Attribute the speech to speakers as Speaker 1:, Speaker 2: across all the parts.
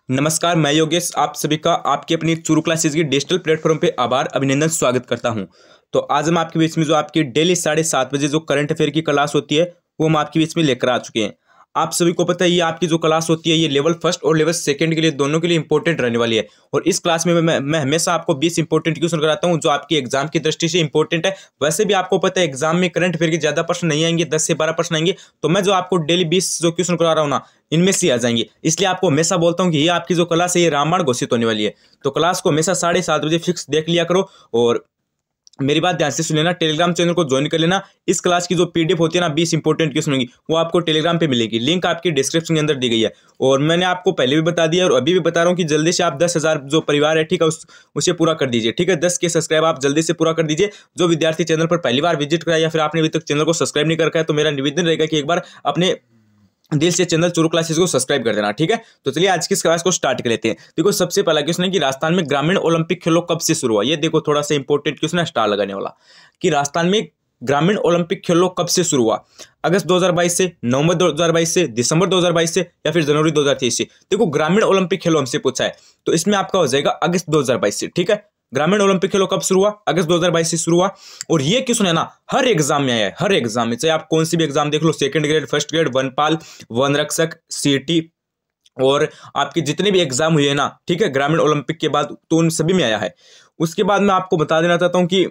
Speaker 1: नमस्कार, मैं योगेश आप सभी का आपकी अपनी चुरू क्लासेस की डिजिटल प्लेटफॉर्म पे आभार अभिनंदन स्वागत करता हूं। तो आज हम आपके बीच में जो आपकी डेली 7:30 बजे जो करंट अफेयर की क्लास होती है वो हम आपके बीच में लेकर आ चुके हैं। आप सभी को पता है ये आपकी जो क्लास होती है ये लेवल फर्स्ट और लेवल सेकंड के लिए दोनों के लिए इंपॉर्टेंट रहने वाली है। और इस क्लास में मैं हमेशा आपको 20 इंपॉर्टेंट क्वेश्चन कराता हूँ जो आपकी एग्जाम की दृष्टि से इंपॉर्टेंट है। वैसे भी आपको पता है एग्जाम में करंट अफेयर के ज्यादा प्रश्न नहीं आएंगे, 10 से 12 प्रश्न आएंगे। तो मैं जो आपको डेली 20 जो क्वेश्चन करा रहा हूँ ना, इनमें से आ जाएंगे। इसलिए आपको हमेशा बोलता हूँ कि ये आपकी जो क्लास है ये रामायण घोषित होने वाली है। तो क्लास को हमेशा 7:30 बजे फिक्स देख लिया करो। और मेरी बात ध्यान से सुन लेना, टेलीग्राम चैनल को ज्वाइन कर लेना। इस क्लास की जो पीडीएफ होती है ना 20 इंपॉर्टेंट क्वेश्चन होंगी वो आपको टेलीग्राम पे मिलेगी। लिंक आपकी डिस्क्रिप्शन के अंदर दी गई है। और मैंने आपको पहले भी बता दिया और अभी भी बता रहा हूँ कि जल्दी से आप 10,000 जो परिवार है, ठीक है, उसे पूरा कर दीजिए। ठीक है, 10 के सब्सक्राइब आप जल्दी से पूरा कर दीजिए। जो विद्यार्थी चैनल पर पहली बार विजिट कराया या फिर आपने अभी तक चैनल को सब्सक्राइब नहीं कर रखा है तो मेरा निवेदन रहेगा कि एक बार अपने दिल से चैनल चुरू क्लासेस को सब्सक्राइब कर देना। ठीक है, तो चलिए आज की इस क्लास को स्टार्ट कर लेते हैं। देखो सबसे पहला क्वेश्चन है कि राजस्थान में ग्रामीण ओलंपिक खेलों कब से शुरू हुआ। ये देखो थोड़ा सा इंपॉर्टेंट क्वेश्चन है, स्टार लगाने वाला, कि राजस्थान में ग्रामीण ओलंपिक खेलों कब से शुरू हुआ। अगस्त 2022 से, नवंबर 2022 से, दिसंबर 2022 से या फिर जनवरी 2023 से। देखो ग्रामीण ओलंपिक खेलों हमसे पूछा है तो इसमें आपका हो जाएगा अगस्त 2022 से। ठीक है, ग्रामीण ओलंपिक खेलों कब शुरू हुआ, अगस्त 2022 से शुरू हुआ। और ये क्वेश्चन है ना हर एग्जाम में आया है, हर एग्जाम में, चाहे आप कौन सी भी एग्जाम देख लो, सेकंड ग्रेड, फर्स्ट ग्रेड, वनपाल, वन रक्षक, सीटी और आपके जितने भी एग्जाम हुए हैं ना, ठीक है, ग्रामीण ओलंपिक के बाद तो उन सभी में आया है। उसके बाद मैं आपको बता देना चाहता हूँ कि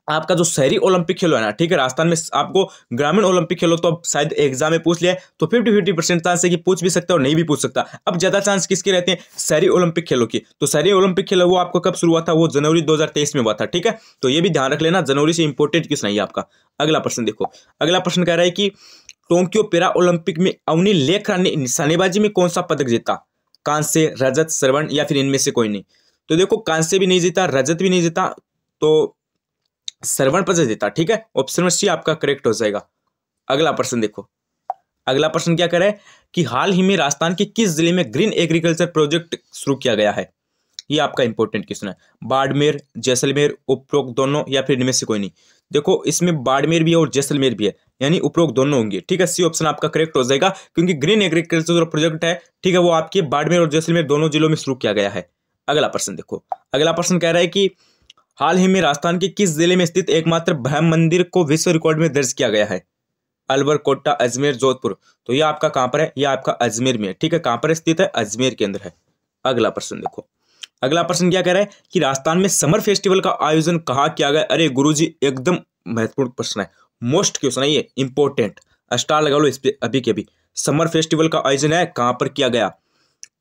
Speaker 1: आपका जो शहरी ओलंपिक खेलो है ना, ठीक है, राजस्थान में आपको ग्रामीण ओलंपिक खेलो तो अब शायद एग्जाम में पूछ लिया है तो 50-50% चांस है कि पूछ भी सकता है और नहीं भी पूछ सकता। अब ज्यादा चांस किसके रहते हैं, शहरी ओलंपिक खेलों की। तो शहरी ओलंपिक खेलो वो आपको कब शुरू हुआ था, वो जनवरी 2023 में हुआ था। ठीक है, तो ये भी ध्यान रख लेना, जनवरी से इंपॉर्टेंट क्वेश्चन है आपका। अगला प्रश्न देखो, अगला प्रश्न कह रहा है कि टोक्यो पैरा ओलंपिक में अवनी लेखरा ने निशानेबाजी में कौन सा पदक जीता। कांस्य, रजत, स्वर्ण या फिर इनमें से कोई नहीं। तो देखो कांस्य भी नहीं जीता, रजत भी नहीं जीता, तो श्रवण पदक जीता। ठीक है, ऑप्शन सी आपका करेक्ट हो जाएगा। अगला प्रश्न देखो, अगला प्रश्न क्या करे कि हाल ही में राजस्थान के किस जिले में ग्रीन एग्रीकल्चर प्रोजेक्ट शुरू किया गया है। ये आपका इंपॉर्टेंट क्वेश्चन है। बाड़मेर, जैसलमेर, उपरोक्त दोनों या फिर इनमें से कोई नहीं। देखो इसमें बाड़मेर भी है और जैसलमेर भी है, यानी उपरोक्त दोनों होंगे। ठीक है, सी ऑप्शन आपका करेक्ट हो जाएगा क्योंकि ग्रीन एग्रीकल्चर जो प्रोजेक्ट है, ठीक है, वो आपके बाड़मेर और जैसलमेर दोनों जिलों में शुरू किया गया है। अगला प्रश्न देखो, अगला प्रश्न कह रहा है कि हाल ही में राजस्थान के किस जिले में स्थित एकमात्र ब्रह्म मंदिर को विश्व रिकॉर्ड में दर्ज किया गया है। अलवर, कोटा, अजमेर, जोधपुर। तो ये आपका कहां पर है, ये आपका अजमेर में है। ठीक है, कहां पर स्थित है, अजमेर के अंदर है। अगला प्रश्न देखो, अगला प्रश्न क्या कह रहा है कि राजस्थान में समर फेस्टिवल का आयोजन कहाँ किया गया। अरे गुरुजी एकदम महत्वपूर्ण प्रश्न है, मोस्ट क्वेश्चन है ये, इंपॉर्टेंट, स्टार लगा लो इस पे अभी के अभी। समर फेस्टिवल का आयोजन है कहां पर किया गया।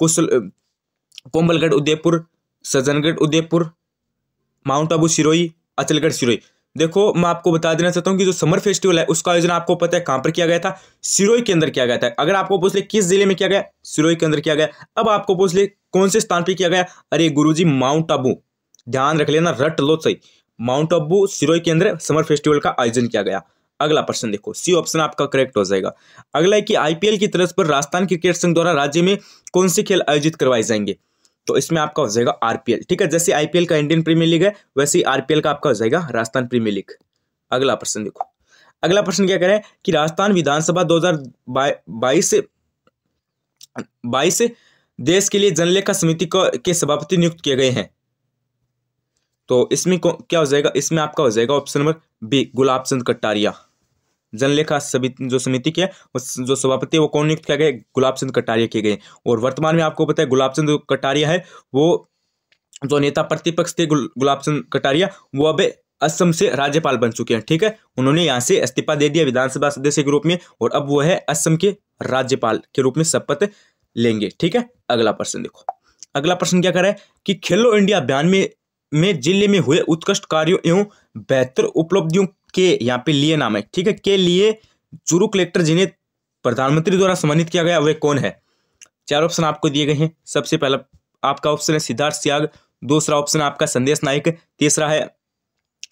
Speaker 1: कोमलगढ़ उदयपुर, सज्जनगढ़ उदयपुर, माउंट आबू सिरोही, अचलगढ़ सिरोही। देखो मैं आपको बता देना चाहता हूँ कि जो समर फेस्टिवल है उसका आयोजन आपको पता है कहां पर किया गया था, सिरोही के अंदर किया गया था। अगर आपको पूछ ले किस जिले में किया गया, सिरोही के अंदर किया गया। अब आपको पूछ ले कौन से स्थान पर किया गया, अरे गुरुजी माउंट आबू, ध्यान रख लेना, रट लो सही, माउंट आबू सिरोही के अंदर समर फेस्टिवल का आयोजन किया गया। अगला प्रश्न देखो, सी ऑप्शन आपका करेक्ट हो जाएगा। अगला है कि आईपीएल की तरफ पर राजस्थान क्रिकेट संघ द्वारा राज्य में कौन से खेल आयोजित करवाए जाएंगे। तो इसमें आपका हो जाएगा आरपीएल। ठीक है, जैसे आईपीएल का इंडियन प्रीमियर लीग है वैसे ही आरपीएल का आपका हो जाएगा राजस्थान प्रीमियर लीग। अगला प्रश्न देखो, अगला प्रश्न क्या कह रहा है कि राजस्थान विधानसभा 2022 से देश के लिए जनलेखा समिति के सभापति नियुक्त किए गए हैं। तो इसमें क्या हो जाएगा, इसमें आपका हो जाएगा option number B, Gulab Chand Kataria. जनलेखा जो समिति की है जो सभापति है वो कौन नियुक्त किया गया, गुलाब चंद कटारिया किए गए। और वर्तमान में आपको पता है गुलाब चंद कटारिया है वो जो नेता प्रतिपक्ष थे, गुलाब चंद कटारिया, वो अब असम से राज्यपाल बन चुके हैं। ठीक है, उन्होंने यहाँ से इस्तीफा दे दिया विधानसभा सदस्य के रूप में और अब वो है असम के राज्यपाल के रूप में शपथ लेंगे। ठीक है, अगला प्रश्न देखो, अगला प्रश्न क्या कर रहा है कि खेलो इंडिया अभियान में जिले में हुए उत्कृष्ट कार्यों एवं बेहतर उपलब्धियों के यहाँ पे लिए नाम है, ठीक है, के लिए चुरू कलेक्टर जिन्हें प्रधानमंत्री द्वारा सम्मानित किया गया वे कौन है। चार ऑप्शन आपको दिए गए हैं। सबसे पहला आपका ऑप्शन है सिद्धार्थ सियाग, दूसरा ऑप्शन आपका संदेश नाइक, तीसरा है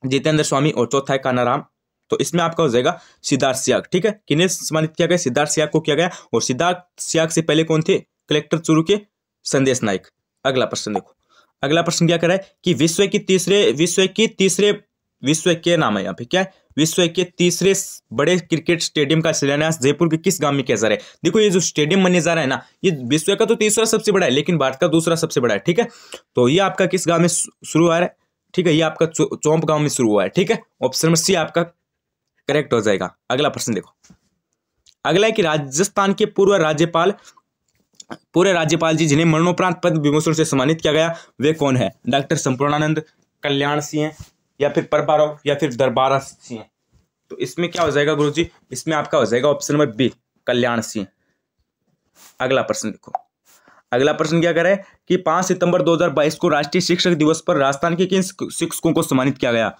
Speaker 1: जितेंद्र स्वामी और चौथा है कानाराम। तो इसमें आपका हो जाएगा सिद्धार्थ सियाग। ठीक है, किन्हें सम्मानित किया गया, सिद्धार्थ सियाग को किया गया। और सिद्धार्थ सियाग से पहले कौन थे, कलेक्टर चुरू के संदेश नाइक। अगला प्रश्न देखो, अगला प्रश्न क्या कर रहा है कि विश्व की तीसरे विश्व के नाम है यहाँ पे, क्या है, विश्व के तीसरे बड़े क्रिकेट स्टेडियम का शिलान्यास जयपुर के किस गांव में किया जा रहा है। देखो ये जो स्टेडियम बनने जा रहा है ना, ये विश्व का तो तीसरा सबसे बड़ा है, लेकिन भारत का दूसरा सबसे बड़ा है, ठीक है। तो ये आपका किस गांव में शुरू हुआ है, ठीक है, ये आपका चौंप गांव में शुरू हुआ है, ठीक है। ऑप्शन नंबर सी आपका करेक्ट हो जाएगा। अगला प्रश्न देखो, अगला है कि राजस्थान के पूर्व राज्यपाल जी जिन्हें मरणोपरांत पद्म विभूषण से सम्मानित किया गया, वे कौन है। डॉक्टर संपूर्णानंद, कल्याण सिंह, या फिर प्रभाराव, या फिर दरबारा सिंह। तो इसमें क्या हो जाएगा गुरुजी, इसमें आपका हो जाएगा option number B, Kalyan Singh. अगला प्रश्न देखो, अगला प्रश्न क्या करे कि 5 सितंबर 2022 को राष्ट्रीय शिक्षक दिवस पर राजस्थान के किन शिक्षकों को सम्मानित किया गया।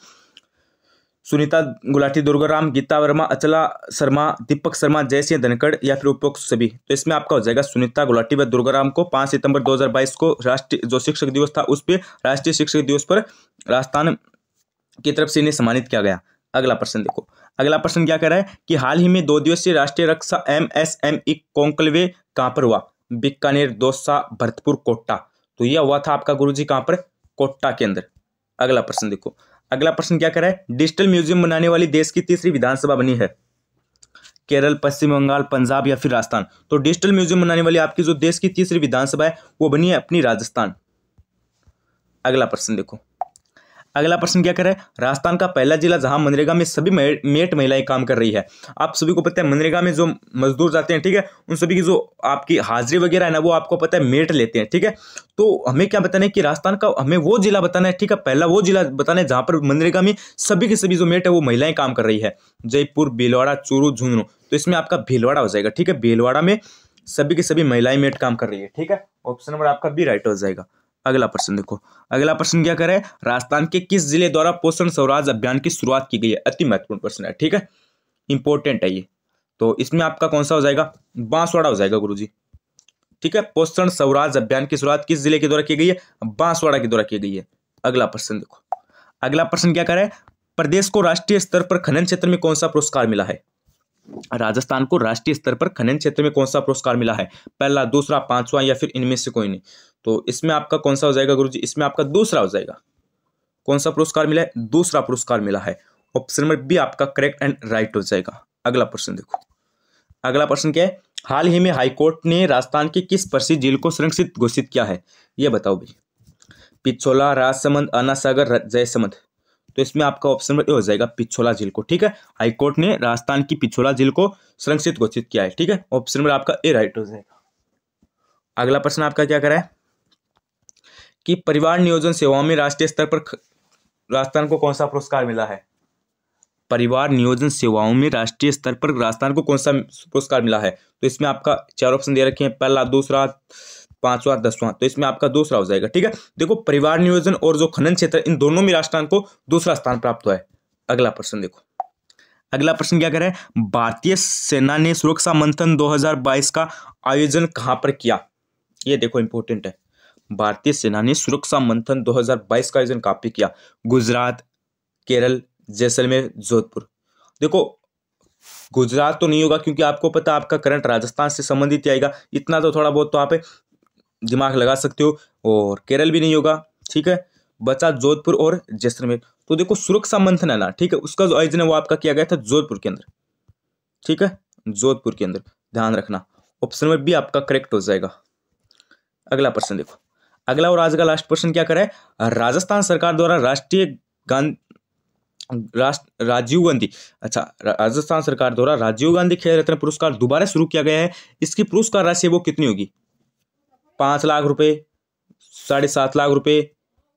Speaker 1: सुनीता गुलाटी, दुर्गाराम, गीता वर्मा, अचला शर्मा, दीपक शर्मा, जयसिंह धनखड़, या फिर उपरोक्त सभी। तो इसमें आपका हो जाएगा सुनीता गुलाटी व दुर्गाराम को 5 सितंबर 2022 को राष्ट्रीय जो शिक्षक दिवस था उस पर राष्ट्रीय शिक्षक दिवस पर राजस्थान की तरफ से इन्हें सम्मानित किया गया। अगला प्रश्न देखो, अगला प्रश्न क्या कह रहा है कि हाल ही में 2 दिवसीय राष्ट्रीय रक्षा MSME कॉन्क्लेव कहां पर हुआ। बीकानेर, दौसा, भरतपुर, कोटा। तो यह हुआ था आपका गुरुजी कहां पर, कोटा के अंदर। अगला प्रश्न देखो, अगला प्रश्न क्या कह रहा है, डिजिटल म्यूजियम बनाने वाली देश की तीसरी विधानसभा बनी है। केरल, पश्चिम बंगाल, पंजाब, या फिर राजस्थान। तो डिजिटल म्यूजियम बनाने वाली आपकी जो देश की तीसरी विधानसभा है वो बनी है अपनी राजस्थान। अगला प्रश्न देखो, अगला प्रश्न क्या कर रहा है, राजस्थान का पहला जिला जहां मनरेगा में सभी मेट महिलाएं काम कर रही है। आप सभी को पता है मनरेगा में जो मजदूर जाते हैं, ठीक है, उन सभी की जो आपकी हाजिरी वगैरह है ना, वो आपको पता है मेट लेते हैं, ठीक है। तो हमें क्या बताना है कि राजस्थान का हमें वो जिला बताना है, ठीक है, पहला वो जिला बताना है जहां पर मनरेगा में सभी की सभी जो मेट है वो महिलाएं काम कर रही है। जयपुर, भीलवाड़ा, चूरू, झुंझुनू। तो इसमें आपका भीलवाड़ा हो जाएगा, ठीक है, भीलवाड़ा में सभी की सभी महिलाएं मेट काम कर रही है, ठीक है। ऑप्शन नंबर आपका बी राइट हो जाएगा। अगला प्रश्न देखो, अगला प्रश्न क्या करे, राजस्थान के किस जिले द्वारा पोषण स्वराज अभियान की शुरुआत की गई है। अति महत्वपूर्ण प्रश्न है, ठीक है, इंपॉर्टेंट है ये। तो इसमें आपका कौन सा हो जाएगा, बांसवाड़ा हो जाएगा गुरुजी, ठीक है। पोषण स्वराज अभियान की शुरुआत किस जिले के द्वारा की गई है, बांसवाड़ा के द्वारा की गई है। अगला प्रश्न देखो, अगला प्रश्न क्या करे, प्रदेश को राष्ट्रीय स्तर पर खनन क्षेत्र में कौन सा पुरस्कार मिला है। राजस्थान को राष्ट्रीय स्तर पर खनन क्षेत्र में कौन सा पुरस्कार मिला है, पहला, दूसरा, पांचवा, या फिर इनमें से कोई नहीं। तो इसमें आपका कौन सा हो जाएगा गुरुजी, इसमें आपका दूसरा हो जाएगा। कौन सा पुरस्कार मिला है, दूसरा पुरस्कार मिला है। ऑप्शन नंबर बी आपका करेक्ट एंड राइट हो जाएगा। अगला प्रश्न देखो, अगला प्रश्न क्या है, हाल ही में हाईकोर्ट ने राजस्थान की किस प्रसिद्ध झील को सुरक्षित घोषित किया है, यह बताओ भाई। पिछोला, राजसमंद, अन्ना सागर, जयसमंद। तो इसमें आपका ऑप्शन नंबर ए हो जाएगा पिछोला झील को, ठीक है। हाईकोर्ट ने राजस्थान की पिछोला झील को सुरक्षित घोषित किया है, ठीक है। ऑप्शन नंबर आपका ए राइट हो जाएगा। अगला प्रश्न आपका क्या करा है कि परिवार नियोजन सेवाओं में राष्ट्रीय स्तर पर राजस्थान को कौन सा पुरस्कार मिला है। परिवार नियोजन सेवाओं में राष्ट्रीय स्तर पर राजस्थान को कौन सा पुरस्कार मिला है। तो इसमें आपका 4 ऑप्शन दे रखे हैं, पहला, दूसरा, पांचवा, 10वां। तो इसमें आपका दूसरा हो जाएगा, ठीक है। देखो परिवार नियोजन और जो खनन क्षेत्र, इन दोनों में राजस्थान को दूसरा स्थान प्राप्त हुआ है। अगला प्रश्न देखो, अगला प्रश्न क्या कह रहा है, भारतीय सेना ने सुरक्षा मंथन 2022 का आयोजन कहां पर किया। ये देखो इंपॉर्टेंट है, भारतीय सेना ने सुरक्षा मंथन 2022 का आयोजन कहां पर किया। गुजरात, केरल, जैसलमेर, जोधपुर। देखो गुजरात तो नहीं होगा क्योंकि आपको पता आपका करंट राजस्थान से संबंधित आएगा, इतना तो थोड़ा बहुत तो आप दिमाग लगा सकते हो। और केरल भी नहीं होगा, ठीक है, बचा जोधपुर और जैसलमेर। तो देखो सुरक्षा मंथन है ना, ठीक है, उसका जो आयोजन है वो आपका किया गया था जोधपुर के अंदर, ठीक है, जोधपुर के अंदर, ध्यान रखना। ऑप्शन नंबर बी आपका करेक्ट हो जाएगा। अगला प्रश्न देखो, अगला और आज का लास्ट प्रश्न क्या करे, राजस्थान सरकार द्वारा राजीव गांधी, अच्छा, राजस्थान सरकार द्वारा राजीव गांधी खेल रत्न पुरस्कार दोबारा शुरू किया गया है। इसकी पुरस्कार राशि वो कितनी होगी, 5 लाख रुपए, 7.5 लाख रुपए,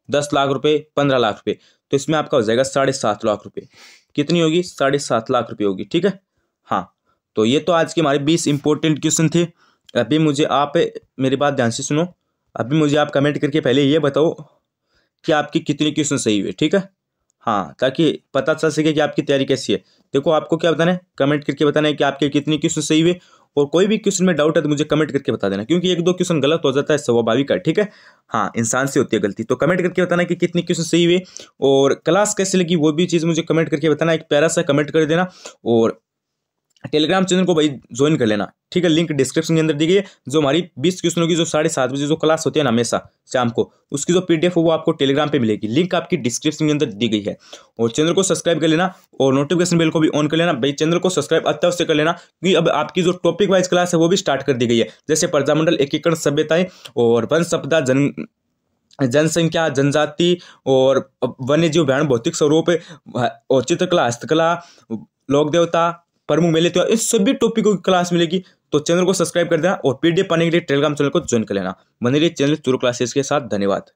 Speaker 1: 10 लाख रुपए, 15 लाख रुपए। तो इसमें आपका हो जाएगा 7.5 लाख रुपए। कितनी होगी, 7.5 लाख रुपए होगी, ठीक है। हाँ, तो ये तो आज के हमारे 20 इंपॉर्टेंट क्वेश्चन थे। अभी मुझे आप मेरी बात ध्यान से सुनो, अभी मुझे आप कमेंट करके पहले ये बताओ कि आपकी कितनी क्वेश्चन सही हुए, ठीक है। हाँ, ताकि पता चल सके कि आपकी तैयारी कैसी है। देखो आपको क्या बताना है, कमेंट करके बताना है कि आपके कितनी क्वेश्चन सही हुए। और कोई भी क्वेश्चन में डाउट है तो मुझे कमेंट करके बता देना, क्योंकि 1-2 क्वेश्चन गलत हो जाता है, स्वाभाविक है, ठीक है। हाँ, इंसान से होती है गलती। तो कमेंट करके बताना कि कितनी क्वेश्चन सही हुए और क्लास कैसे लगी वो भी चीज़ मुझे कमेंट करके बताना। एक प्यारा सा कमेंट कर देना और टेलीग्राम चैनल को भाई ज्वाइन कर लेना, ठीक है। लिंक डिस्क्रिप्शन के अंदर दी गई है। जो हमारी 20 क्वेश्चनों की जो 7:30 बजे जो क्लास होती है ना हमेशा शाम को, उसकी जो पीडीएफ है वो आपको टेलीग्राम पे मिलेगी। लिंक आपकी डिस्क्रिप्शन के अंदर दी गई है। और चैनल को सब्सक्राइब कर लेना और नोटिफिकेशन बेल को भी ऑन कर लेना। भाई चैनल को सब्सक्राइब अत्यावश्य कर लेना, क्योंकि अब आपकी जो टॉपिक वाइज क्लास है वो भी स्टार्ट कर दी गई है। जैसे प्रजामंडल, एकीकरण, सभ्यताएं और वन सप्ताह, जनसंख्या, जनजाति और वन्य जीव, भयान भौतिक स्वरूप और चित्रकला, हस्तकला, लोक देवता, प्रमुख मेले त्योहार, इस सभी टॉपिकों की क्लास मिलेगी। तो चैनल को सब्सक्राइब कर देना और पीडीएफ पाने के लिए टेलीग्राम चैनल को ज्वाइन कर लेना। बने रहिए चैनल चुरू क्लासेस के साथ। धन्यवाद।